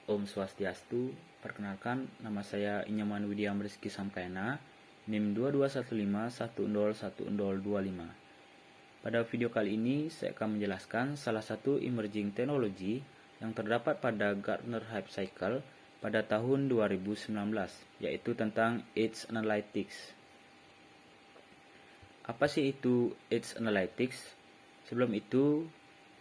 Om Swastiastu. Perkenalkan, nama saya Inyaman Widiam Rizky Samkaena, NIM 2215101025. Pada video kali ini, saya akan menjelaskan salah satu emerging technology yang terdapat pada Gartner Hype Cycle pada tahun 2019, yaitu tentang Edge Analytics. Apa sih itu Edge Analytics? Sebelum itu,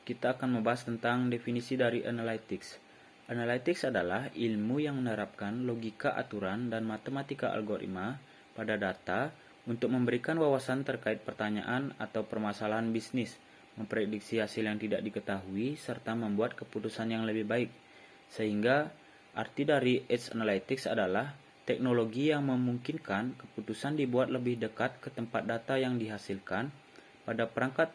kita akan membahas tentang definisi dari Analytics. Analytics adalah ilmu yang menerapkan logika aturan dan matematika algoritma pada data untuk memberikan wawasan terkait pertanyaan atau permasalahan bisnis, memprediksi hasil yang tidak diketahui, serta membuat keputusan yang lebih baik. Sehingga arti dari Edge Analytics adalah teknologi yang memungkinkan keputusan dibuat lebih dekat ke tempat data yang dihasilkan pada perangkat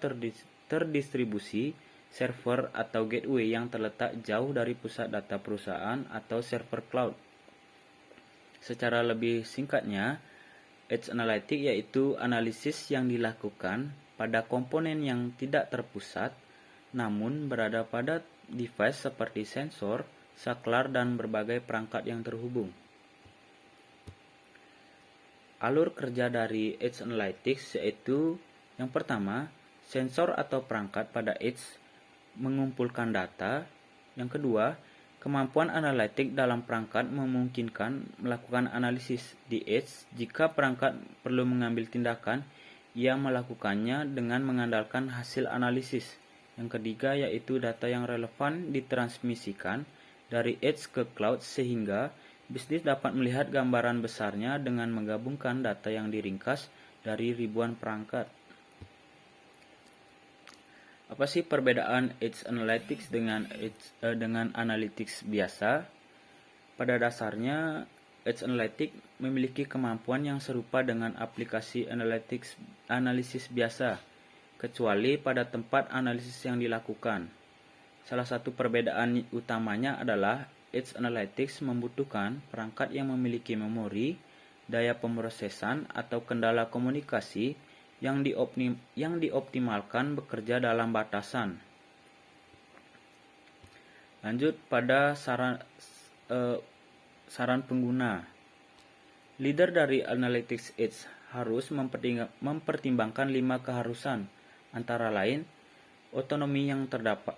terdistribusi, server atau gateway yang terletak jauh dari pusat data perusahaan atau server cloud. Secara lebih singkatnya, Edge Analytics yaitu analisis yang dilakukan pada komponen yang tidak terpusat, namun berada pada device seperti sensor, saklar, dan berbagai perangkat yang terhubung. Alur kerja dari Edge Analytics yaitu yang pertama, sensor atau perangkat pada Edge mengumpulkan data. Yang kedua, kemampuan analitik dalam perangkat memungkinkan melakukan analisis di Edge. Jika perangkat perlu mengambil tindakan, ia melakukannya dengan mengandalkan hasil analisis. Yang ketiga yaitu data yang relevan ditransmisikan dari Edge ke cloud sehingga bisnis dapat melihat gambaran besarnya dengan menggabungkan data yang diringkas dari ribuan perangkat. Apa sih perbedaan Edge Analytics dengan Analytics biasa? Pada dasarnya, Edge Analytics memiliki kemampuan yang serupa dengan aplikasi analisis biasa, kecuali pada tempat analisis yang dilakukan. Salah satu perbedaan utamanya adalah Edge Analytics membutuhkan perangkat yang memiliki memori, daya pemrosesan, atau kendala komunikasi yang dioptimalkan bekerja dalam batasan. Lanjut pada saran pengguna. Leader dari Analytics Edge harus mempertimbangkan 5 keharusan, antara lain otonomi yang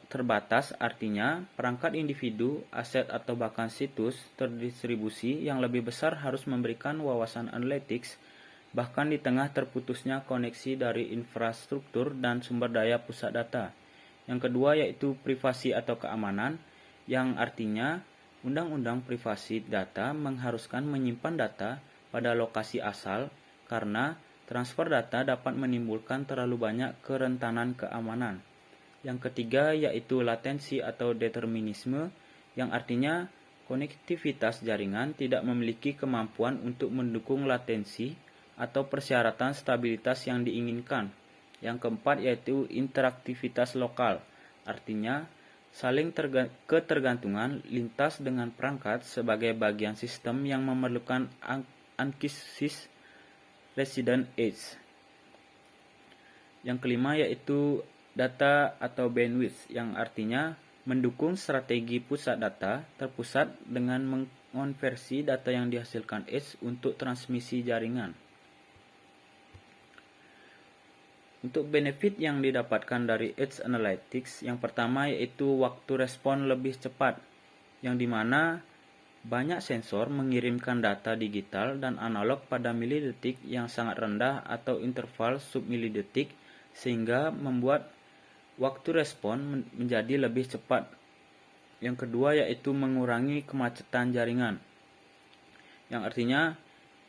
terbatas, artinya perangkat individu, aset atau bahkan situs terdistribusi yang lebih besar harus memberikan wawasan analytics bahkan di tengah terputusnya koneksi dari infrastruktur dan sumber daya pusat data. Yang kedua yaitu privasi atau keamanan, yang artinya Undang-Undang Privasi Data mengharuskan menyimpan data pada lokasi asal karena transfer data dapat menimbulkan terlalu banyak kerentanan keamanan. Yang ketiga yaitu latensi atau determinisme, yang artinya konektivitas jaringan tidak memiliki kemampuan untuk mendukung latensi atau persyaratan stabilitas yang diinginkan. Yang keempat yaitu interaktivitas lokal, artinya saling ketergantungan lintas dengan perangkat sebagai bagian sistem yang memerlukan analisis resident edge. Yang kelima yaitu data atau bandwidth, yang artinya mendukung strategi pusat data terpusat dengan mengonversi data yang dihasilkan Edge untuk transmisi jaringan. Untuk benefit yang didapatkan dari Edge Analytics, yang pertama yaitu waktu respon lebih cepat, yang dimana banyak sensor mengirimkan data digital dan analog pada milidetik yang sangat rendah atau interval submilidetik, sehingga membuat waktu respon menjadi lebih cepat. Yang kedua yaitu mengurangi kemacetan jaringan, yang artinya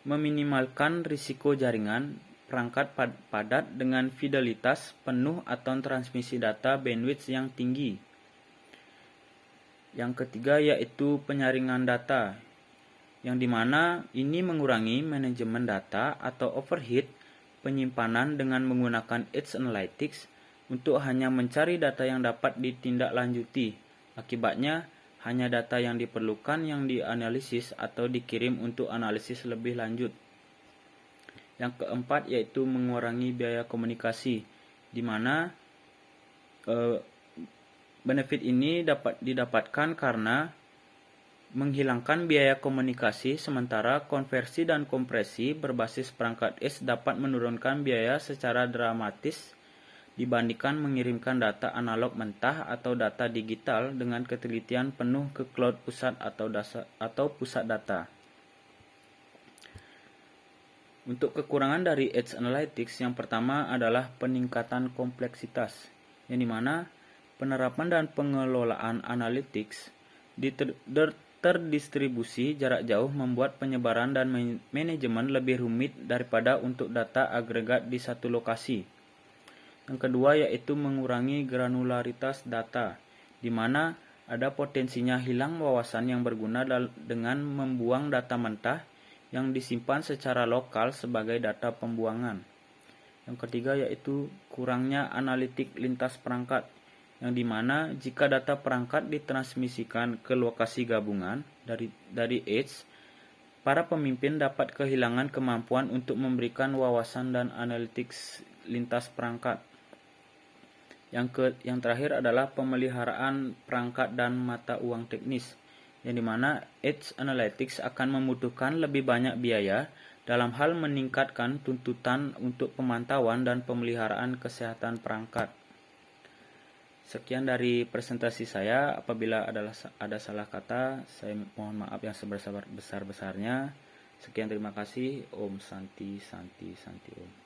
meminimalkan risiko jaringan perangkat padat dengan fidelitas penuh atau transmisi data bandwidth yang tinggi. Yang ketiga yaitu penyaringan data, yang dimana ini mengurangi manajemen data atau overhead penyimpanan dengan menggunakan Edge Analytics untuk hanya mencari data yang dapat ditindaklanjuti. Akibatnya, hanya data yang diperlukan yang dianalisis atau dikirim untuk analisis lebih lanjut. Yang keempat yaitu mengurangi biaya komunikasi, di mana benefit ini dapat didapatkan karena menghilangkan biaya komunikasi, sementara konversi dan kompresi berbasis perangkat Edge dapat menurunkan biaya secara dramatis dibandingkan mengirimkan data analog mentah atau data digital dengan ketelitian penuh ke cloud pusat atau pusat data. Untuk kekurangan dari Edge Analytics, yang pertama adalah peningkatan kompleksitas, yang dimana penerapan dan pengelolaan analytics terdistribusi jarak jauh membuat penyebaran dan manajemen lebih rumit daripada untuk data agregat di satu lokasi. Yang kedua yaitu mengurangi granularitas data, di mana ada potensinya hilang wawasan yang berguna dengan membuang data mentah yang disimpan secara lokal sebagai data pembuangan. Yang ketiga yaitu kurangnya analitik lintas perangkat, yang dimana jika data perangkat ditransmisikan ke lokasi gabungan dari Edge, para pemimpin dapat kehilangan kemampuan untuk memberikan wawasan dan analytics lintas perangkat. Yang terakhir adalah pemeliharaan perangkat dan mata uang teknis, yang dimana Edge Analytics akan membutuhkan lebih banyak biaya dalam hal meningkatkan tuntutan untuk pemantauan dan pemeliharaan kesehatan perangkat. Sekian dari presentasi saya. Apabila ada salah kata, saya mohon maaf yang sebesar-besarnya. Sekian, terima kasih. Om Santi Santi Santi Om.